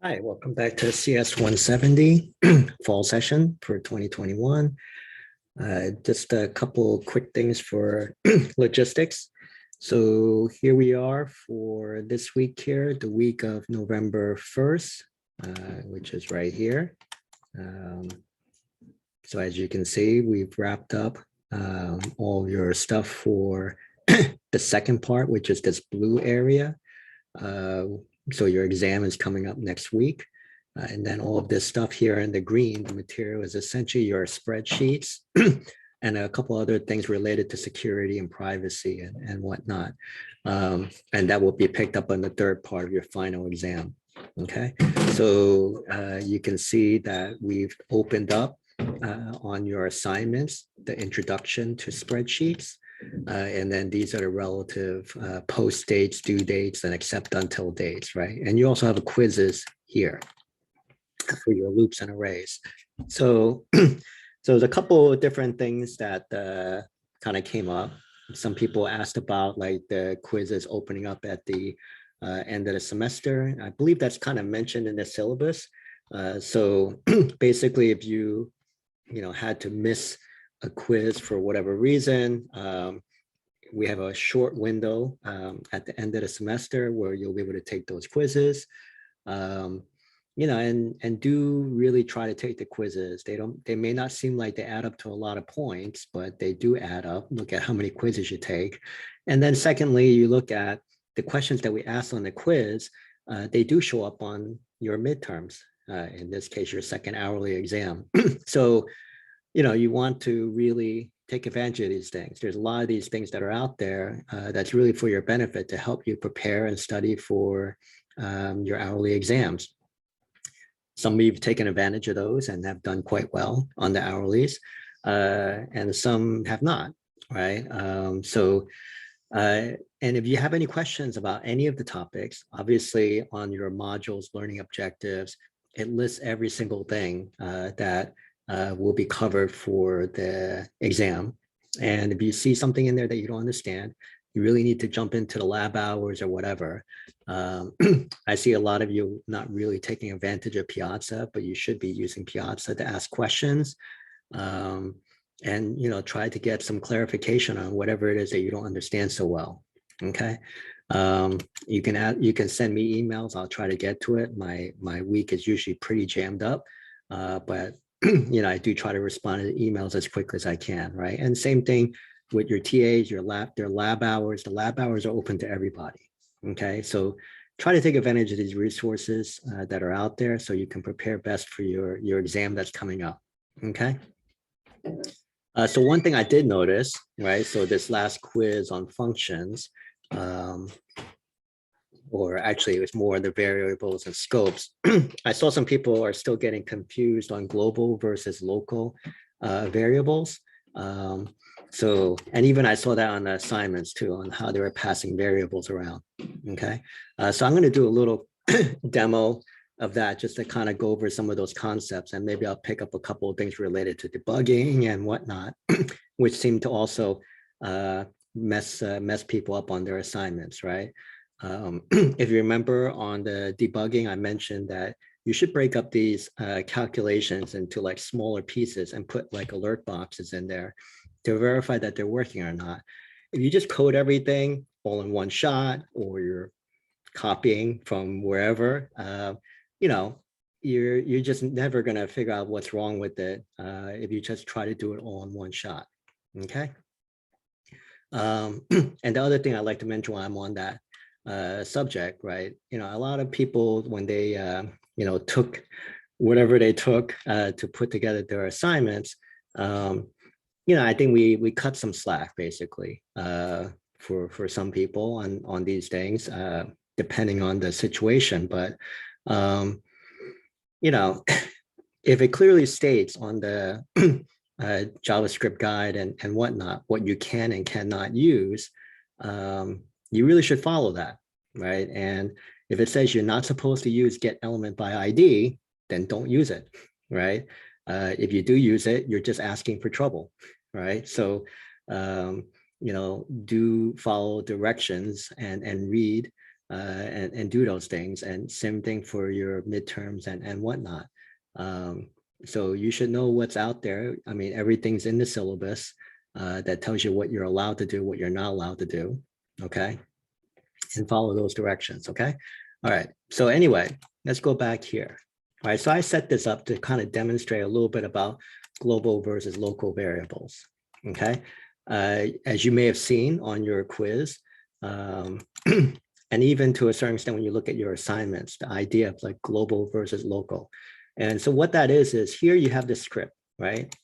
Hi, welcome back to CS170 fall session for 2021. Just a couple quick things for logistics. So here we are for this week here, the week of November 1st, which is right here. So as you can see, we've wrapped up all your stuff for the second part, which is this blue area. So your exam is coming up next week. And then all of this stuff here in the green, the material is essentially your spreadsheets and a couple other things related to security and privacy and whatnot. And that will be picked up on the third part of your final exam. Okay, so you can see that we've opened up on your assignments, the introduction to spreadsheets. And then these are the relative post dates, due dates, and accept until dates, right? And you also have quizzes here for your loops and arrays. So, so there's a couple of different things that kind of came up. Some people asked about like the quizzes opening up at the end of the semester. I believe that's kind of mentioned in the syllabus. So basically, if you had to miss a quiz for whatever reason, we have a short window at the end of the semester where you'll be able to take those quizzes. And do really try to take the quizzes. They may not seem like they add up to a lot of points, but they do add up. Look at how many quizzes you take. And then secondly, you look at the questions that we asked on the quiz, they do show up on your midterms. In this case, your second hourly exam. So, you want to really take advantage of these things. There's a lot of these things that are out there that's really for your benefit to help you prepare and study for your hourly exams. Some of you have taken advantage of those and have done quite well on the hourlies, and some have not, right? And if you have any questions about any of the topics, obviously on your modules, learning objectives, it lists every single thing that will be covered for the exam. And if you see something in there that you don't understand, you really need to jump into the lab hours or whatever. I see a lot of you not really taking advantage of Piazza, but you should be using Piazza to ask questions and try to get some clarification on whatever it is that you don't understand so well. Okay. You can send me emails. I'll try to get to it. My week is usually pretty jammed up, but I do try to respond to emails as quickly as I can, right? And same thing with your TAs, their lab hours. The lab hours are open to everybody, okay? So try to take advantage of these resources that are out there so you can prepare best for your exam that's coming up, okay? So one thing I did notice, right? So this last quiz on functions, or actually it was more the variables and scopes. I saw some people are still getting confused on global versus local variables. And even I saw that on the assignments too, on how they were passing variables around, okay? So I'm gonna do a little demo of that just to kind of go over some of those concepts, and maybe I'll pick up a couple of things related to debugging and whatnot, which seem to also mess people up on their assignments, right? If you remember on the debugging, I mentioned that you should break up these calculations into like smaller pieces and put like alert boxes in there to verify that they're working or not. If you just code everything all in one shot, or you're copying from wherever, you're just never going to figure out what's wrong with it if you just try to do it all in one shot. Okay. And the other thing I'd like to mention while I'm on that subject, right? A lot of people, when they took whatever they took to put together their assignments, I think we cut some slack basically for some people on these things, depending on the situation. But if it clearly states on the JavaScript guide and whatnot what you can and cannot use, you really should follow that, right? And if it says you're not supposed to use get element by ID, then don't use it, right? If you do use it, you're just asking for trouble, right? So, do follow directions and read and do those things. And same thing for your midterms and whatnot. So you should know what's out there. I mean, everything's in the syllabus that tells you what you're allowed to do, what you're not allowed to do, okay? And follow those directions, okay? All right, so anyway, let's go back here. All right, so I set this up to kind of demonstrate a little bit about global versus local variables, okay? As you may have seen on your quiz, and even to a certain extent when you look at your assignments, the idea of like global versus local. And so what that is here you have the script, right?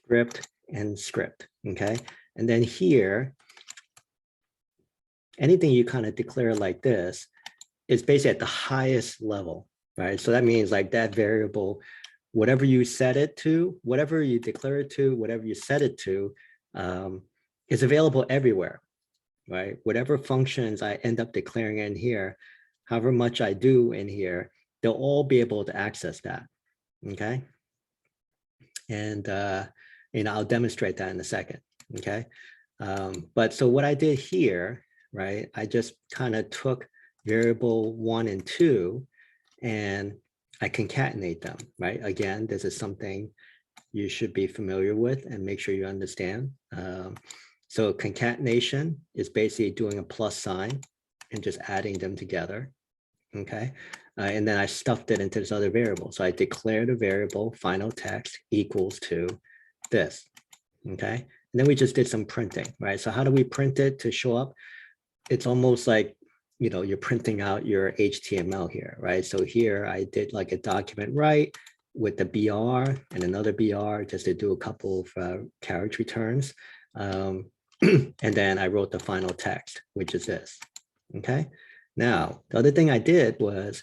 Script and script, okay? And then here, anything you kind of declare like this is basically at the highest level, right? So that means like that variable, whatever you set it to, whatever you declare it to, whatever you set it to, is available everywhere, right? Whatever functions I end up declaring in here, however much I do in here, they'll all be able to access that, okay? And I'll demonstrate that in a second, okay? But so what I did here, right? I just kind of took variable 1 and 2 and I concatenate them, right? Again, this is something you should be familiar with and make sure you understand. So concatenation is basically doing a plus sign and just adding them together, okay? And then I stuffed it into this other variable. So I declared a variable final text equals to this, okay? And then we just did some printing, right? So how do we print it to show up? It's almost like, you know, you're printing out your HTML here, right? So here I did like a document write with the BR and another BR just to do a couple of carriage returns. And then I wrote the final text, which is this, okay? Now, the other thing I did was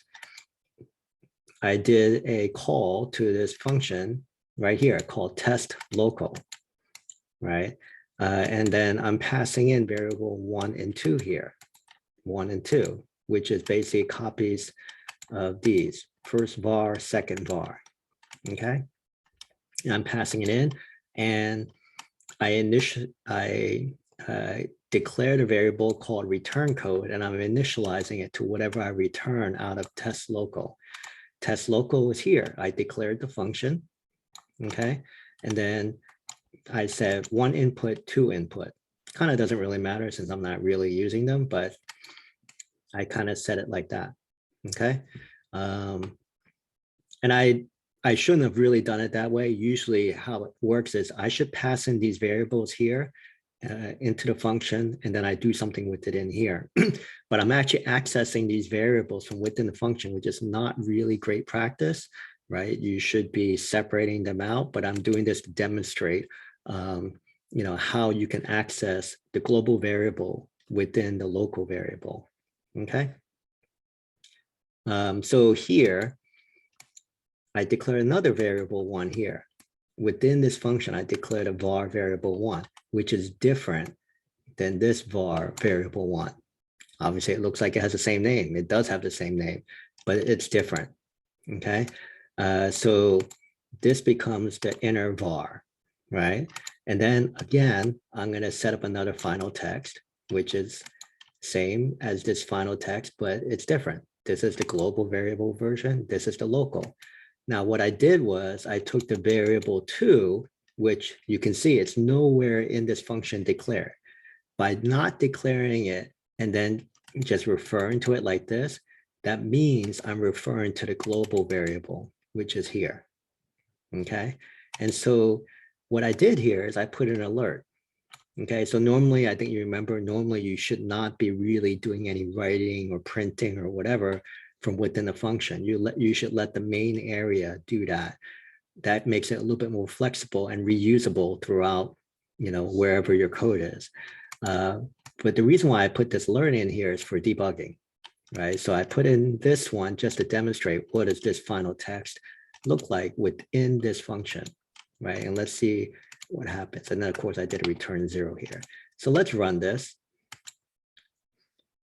I did a call to this function right here called test local, right? And then I'm passing in variable 1 and 2 here, 1 and 2, which is basically copies of these, first var, second var, okay? And I'm passing it in, and I declared a variable called return code, and I'm initializing it to whatever I return out of test local. Test local is here. I declared the function, okay? And then I said 1 input, 2 input. Kind of doesn't really matter since I'm not really using them, but I kind of set it like that, okay? And I shouldn't have really done it that way. Usually how it works is I should pass in these variables here into the function, and then I do something with it in here. But I'm actually accessing these variables from within the function, which is not really great practice, right? You should be separating them out, but I'm doing this to demonstrate you know, how you can access the global variable within the local variable, okay? So here, I declare another variable 1 here. Within this function, I declared a var variable 1, which is different than this var variable 1. Obviously, it looks like it has the same name. It does have the same name, but it's different, okay? So this becomes the inner var, right? And then again, I'm going to set up another final text, which is same as this final text, but it's different. This is the global variable version. This is the local. Now, what I did was I took the variable 2, which you can see it's nowhere in this function declared. By not declaring it and then just referring to it like this, that means I'm referring to the global variable, which is here, okay? And so what I did here is I put an alert, okay? So normally, I think you remember, normally you should not be really doing any writing or printing or whatever from within the function. You should let the main area do that. That makes it a little bit more flexible and reusable throughout, you know, wherever your code is. But the reason why I put this alert in here is for debugging, right? So I put in this one just to demonstrate what does this final text look like within this function, right? And let's see what happens. And then of course I did a return 0 here. So let's run this.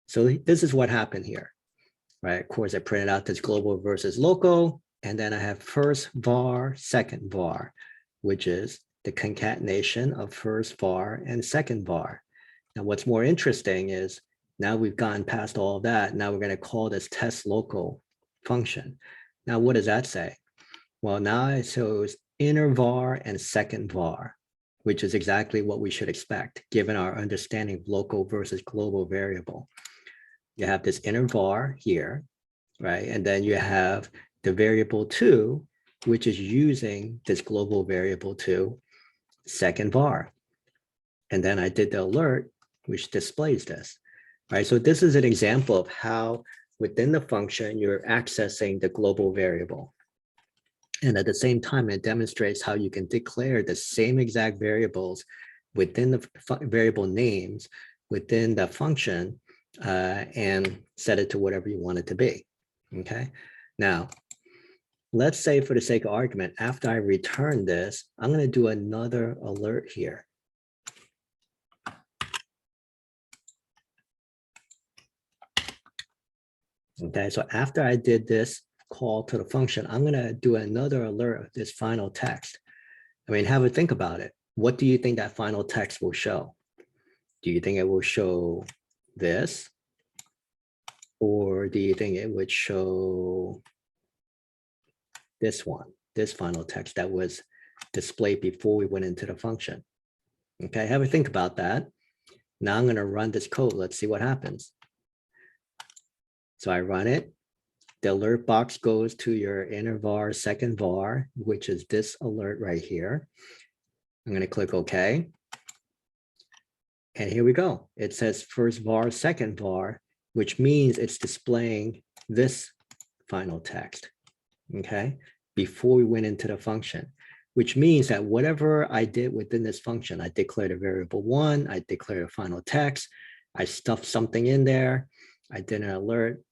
So this is what happened here, right? Of course I printed out this global versus local, and then I have first var, second var, which is the concatenation of first var and second var. Now, what's more interesting is Now we've gotten past all of that. Now we're going to call this test local function. Now, what does that say? Well, now it shows inner var and second var, which is exactly what we should expect given our understanding of local versus global variable. You have this inner var here, right? And then you have the variable 2, which is using this global variable 2, second var. And then I did the alert, which displays this, right? So this is an example of how within the function, you're accessing the global variable. And at the same time, it demonstrates how you can declare the same exact variables within the variable names within the function and set it to whatever you want it to be, okay? Now, let's say for the sake of argument, after I return this, I'm gonna do another alert here. Okay, so after I did this call to the function, I'm gonna do another alert of this final text. I mean, have a think about it. What do you think that final text will show? Do you think it will show this? Or do you think it would show this one, this final text that was displayed before we went into the function? Okay, have a think about that. Now I'm gonna run this code. Let's see what happens. So I run it. The alert box goes to your inner var, second var, which is this alert right here. I'm going to click OK. And here we go. It says first var, second var, which means it's displaying this final text, okay, before we went into the function, which means that whatever I did within this function, I declared a variable 1, I declared a final text, I stuffed something in there, I did an alert.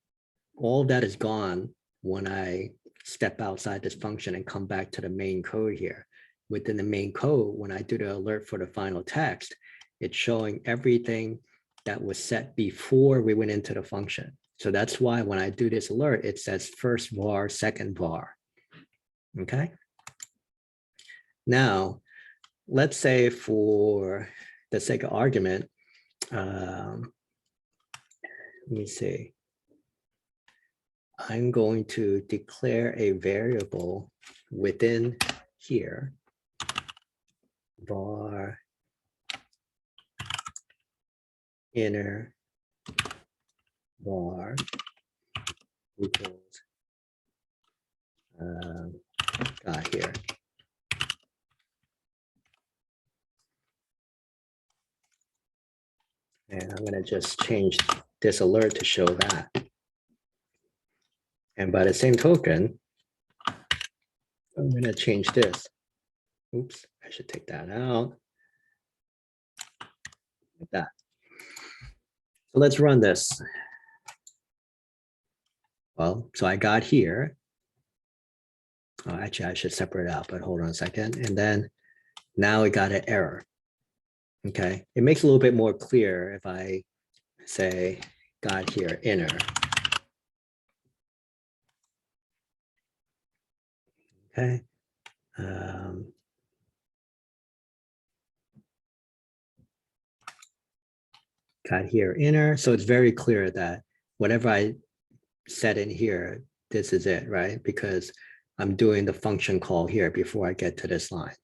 All that is gone when I step outside this function and come back to the main code here. Within the main code, when I do the alert for the final text, it's showing everything that was set before we went into the function. So that's why when I do this alert, it says first var, second var. Okay. Now, let's say for the sake of argument, let me see. I'm going to declare a variable within here, var inner var equals got here. And I'm going to just change this alert to show that. And by the same token, I'm going to change this. Oops, I should take that out. Like that. So let's run this. Well, so I got here. Oh, actually, I should separate out, but hold on a second. And then now it got an error. Okay, it makes it a little bit more clear if I say got here inner. Okay. Got here inner. So it's very clear that whatever I set in here, this is it, right? Because I'm doing the function call here before I get to this line.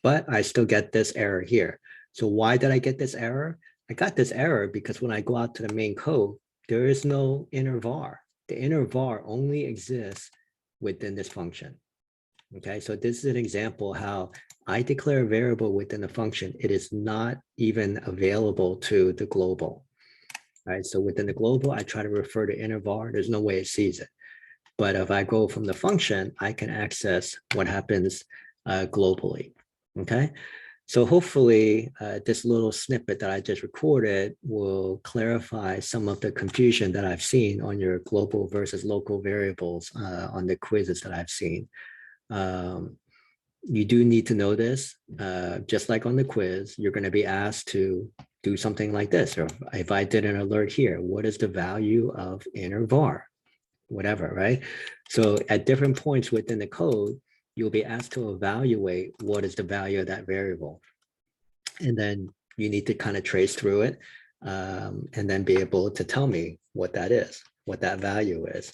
But I still get this error here. So why did I get this error? I got this error because when I go out to the main code, there is no inner var. The inner var only exists within this function. Okay, so this is an example how I declare a variable within a function. It is not even available to the global. Right, so within the global, I try to refer to inner var. There's no way it sees it. But if I go from the function, I can access what happens globally. Okay, so hopefully this little snippet that I just recorded will clarify some of the confusion that I've seen on your global versus local variables on the quizzes that I've seen. You do need to know this, just like on the quiz, you're going to be asked to do something like this. Or if I did an alert here, what is the value of inner var? Whatever, right? So at different points within the code, you'll be asked to evaluate what is the value of that variable. And then you need to kind of trace through it. and then be able to tell me what that is, what that value is.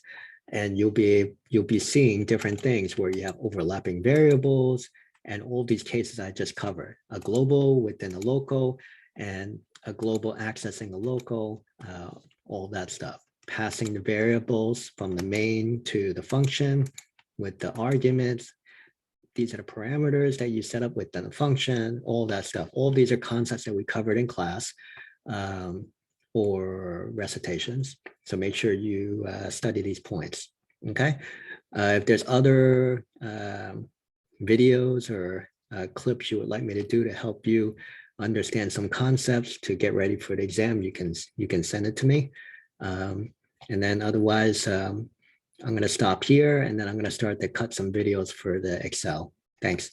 And you'll be seeing different things where you have overlapping variables and all these cases I just covered, a global within a local and a global accessing a local, all that stuff, passing the variables from the main to the function with the arguments. These are the parameters that you set up within the function, all that stuff. All these are concepts that we covered in class or recitations. So make sure you study these points, okay? If there's other videos or clips you would like me to do to help you understand some concepts to get ready for the exam, you can send it to me. And then otherwise, I'm going to stop here and then I'm going to start to cut some videos for the Excel. Thanks.